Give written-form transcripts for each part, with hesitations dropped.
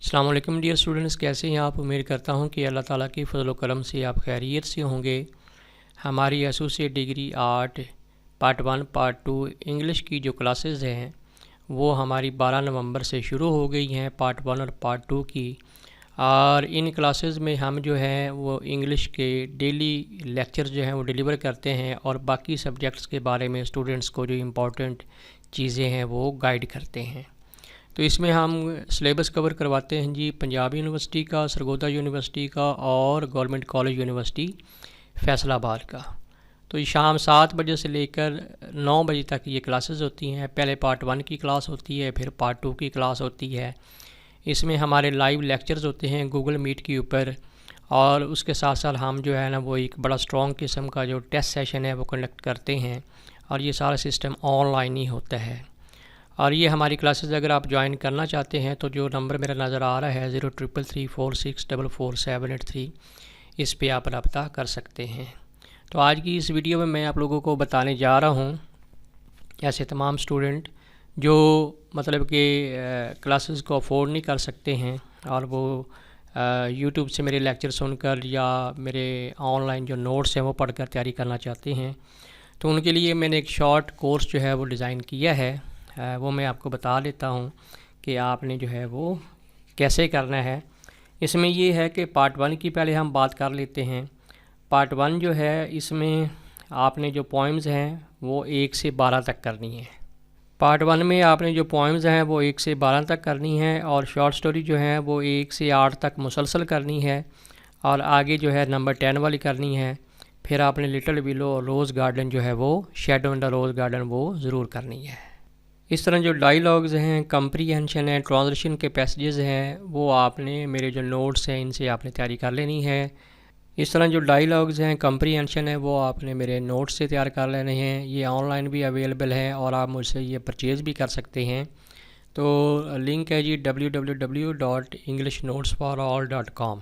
السلام علیکم dear students, کیسے ہیں آپ؟ امید کرتا ہوں کہ اللہ تعالیٰ کی فضل و کرم سے آپ خیریت سے ہوں گے۔ ہماری associate degree art part 1 part 2 English کی جو کلاسز ہیں وہ ہماری 12 نومبر سے شروع ہو گئی ہیں، پارٹ 1 اور پارٹ 2 کی۔ اور ان کلاسز میں ہم جو ہیں وہ انگلش کے ڈیلی لیکچرز جو ہیں وہ ڈیلیور کرتے ہیں اور باقی سبجیکٹس کے بارے میں اسٹوڈنٹس کو جو امپورٹنٹ چیزیں ہیں وہ گائیڈ کرتے ہیں۔ تو اس میں ہم سلیبس کور کرواتے ہیں جی پنجاب یونیورسٹی کا، سرگودا یونیورسٹی کا اور گورنمنٹ کالج یونیورسٹی فیصل آباد کا۔ تو یہ شام 7 بجے سے لے کر 9 بجے تک یہ کلاسز ہوتی ہیں۔ پہلے پارٹ 1 کی کلاس ہوتی ہے، پھر پارٹ 2 کی کلاس ہوتی ہے۔ اس میں ہمارے لائیو لیکچرز ہوتے ہیں گوگل میٹ کے اوپر، اور اس کے ساتھ ساتھ ہم جو ہے نا وہ ایک بڑا اسٹرانگ قسم کا جو ٹیسٹ سیشن ہے وہ کنڈکٹ کرتے ہیں، اور یہ سارا سسٹم آن لائن ہی ہوتا ہے۔ اور یہ ہماری کلاسز اگر آپ جوائن کرنا چاہتے ہیں تو جو نمبر میرا نظر آ رہا ہے 033346444783، اس پہ آپ رابطہ کر سکتے ہیں۔ تو آج کی اس ویڈیو میں میں آپ لوگوں کو بتانے جا رہا ہوں ایسے تمام اسٹوڈنٹ جو مطلب کہ کلاسز کو افورڈ نہیں کر سکتے ہیں اور وہ یوٹیوب سے میرے لیکچر سن کر یا میرے آن لائن جو نوٹس ہیں وہ پڑھ کر تیاری کرنا چاہتے ہیں، تو ان کے لیے میں نے ایک شارٹ کورس جو ہے وہ ڈیزائن کیا ہے۔ وہ میں آپ کو بتا دیتا ہوں کہ آپ نے جو ہے وہ کیسے کرنا ہے۔ اس میں یہ ہے کہ پارٹ 1 کی پہلے ہم بات کر لیتے ہیں۔ پارٹ 1 جو ہے اس میں آپ نے جو پوائمز ہیں وہ 1 سے 12 تک کرنی ہے۔ پارٹ 1 میں آپ نے جو پوائمز ہیں وہ 1 سے 12 تک کرنی ہے، اور شارٹ سٹوری جو ہے وہ 1 سے 8 تک مسلسل کرنی ہے، اور آگے جو ہے نمبر 10 والی کرنی ہے۔ پھر آپ نے لٹل ویلو اور روز گارڈن جو ہے وہ شیڈو ان دا روز گارڈن وہ ضرور کرنی ہے۔ اس طرح جو ڈائیلاگز ہیں، کمپریہنشن ہیں، ٹرانزلیشن کے پیسیجز ہیں، وہ آپ نے میرے جو نوٹس ہیں ان سے آپ نے تیاری کر لینی ہے۔ اس طرح جو ڈائیلاگز ہیں، کمپریہنشن ہے، وہ آپ نے میرے نوٹس سے تیار کر لینے ہیں۔ یہ آن لائن بھی اویلیبل ہے اور آپ مجھ سے یہ پرچیز بھی کر سکتے ہیں۔ تو لنک ہے جی www.englishnotes4all.com،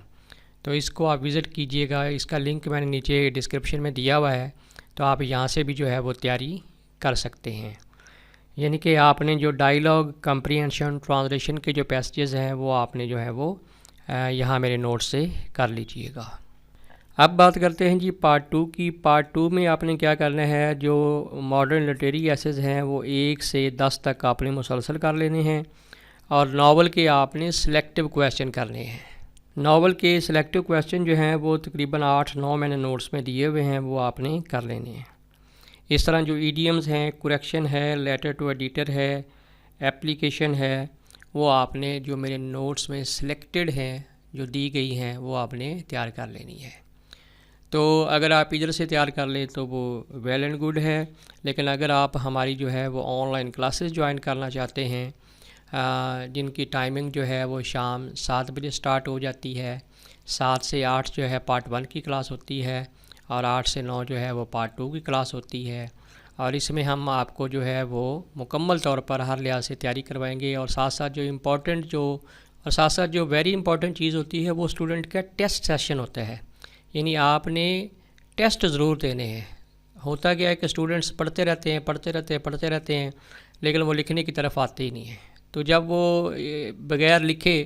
تو اس کو آپ وزٹ کیجئے گا۔ اس کا لنک میں نے نیچے ڈسکرپشن میں دیا ہوا ہے، تو آپ یہاں سے بھی جو ہے وہ تیاری کر سکتے ہیں۔ یعنی کہ آپ نے جو ڈائیلاگ، کمپریہنشن، ٹرانسلیشن کے جو پیسیجز ہیں وہ آپ نے جو ہے وہ یہاں میرے نوٹ سے کر لیجئے گا۔ اب بات کرتے ہیں جی پارٹ 2 کی۔ پارٹ 2 میں آپ نے کیا کرنا ہے، جو ماڈرن لٹریری ایسز ہیں وہ 1 سے 10 تک آپ نے مسلسل کر لینے ہیں، اور ناول کے آپ نے سلیکٹیو کویسچن کرنے ہیں۔ ناول کے سلیکٹیو کویسچن جو ہیں وہ تقریباً 8-9 میں نے نوٹس میں دیے ہوئے ہیں، وہ آپ نے کر لینے ہیں۔ اس طرح جو ایڈیمز ہیں، کریکشن ہے، لیٹر ٹو ایڈیٹر ہے، ایپلیکیشن ہے، وہ آپ نے جو میرے نوٹس میں سلیکٹڈ ہیں جو دی گئی ہیں وہ آپ نے تیار کر لینی ہے۔ تو اگر آپ ادھر سے تیار کر لیں تو وہ ویل اینڈ گڈ ہے، لیکن اگر آپ ہماری جو ہے وہ آن لائن کلاسز جوائن کرنا چاہتے ہیں جن کی ٹائمنگ جو ہے وہ شام 7 بجے سٹارٹ ہو جاتی ہے، 7 سے 8 جو ہے پارٹ 1 کی کلاس ہوتی ہے، اور 8 سے 9 جو ہے وہ پارٹ 2 کی کلاس ہوتی ہے، اور اس میں ہم آپ کو جو ہے وہ مکمل طور پر ہر لحاظ سے تیاری کروائیں گے، اور ساتھ ساتھ جو ویری امپورٹنٹ چیز ہوتی ہے وہ اسٹوڈنٹ کا ٹیسٹ سیشن ہوتا ہے۔ یعنی آپ نے ٹیسٹ ضرور دینے ہیں۔ ہوتا کیا ہے کہ اسٹوڈنٹس پڑھتے رہتے ہیں لیکن وہ لکھنے کی طرف آتے ہی نہیں ہیں۔ تو جب وہ بغیر لکھے،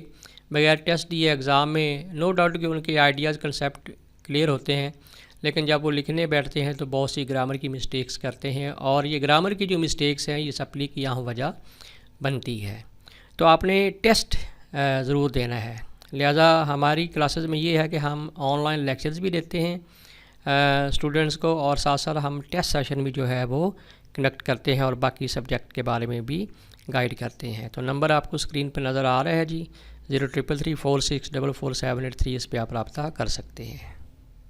بغیر ٹیسٹ دیے ایگزام میں، نو ڈاؤٹ کہ ان کے آئیڈیاز کنسیپٹ کلیئر ہوتے ہیں، لیکن جب وہ لکھنے بیٹھتے ہیں تو بہت سی گرامر کی مسٹیکس کرتے ہیں، اور یہ گرامر کی جو مسٹیکس ہیں یہ سپلی کی یہاں وجہ بنتی ہے۔ تو آپ نے ٹیسٹ ضرور دینا ہے۔ لہٰذا ہماری کلاسز میں یہ ہے کہ ہم آن لائن لیکچرز بھی دیتے ہیں اسٹوڈنٹس کو، اور ساتھ ساتھ ہم ٹیسٹ سیشن بھی جو ہے وہ کنڈکٹ کرتے ہیں اور باقی سبجیکٹ کے بارے میں بھی گائیڈ کرتے ہیں۔ تو نمبر آپ کو اسکرین پہ نظر آ رہا ہے جی 033346444783، اس پہ آپ رابطہ کر سکتے ہیں۔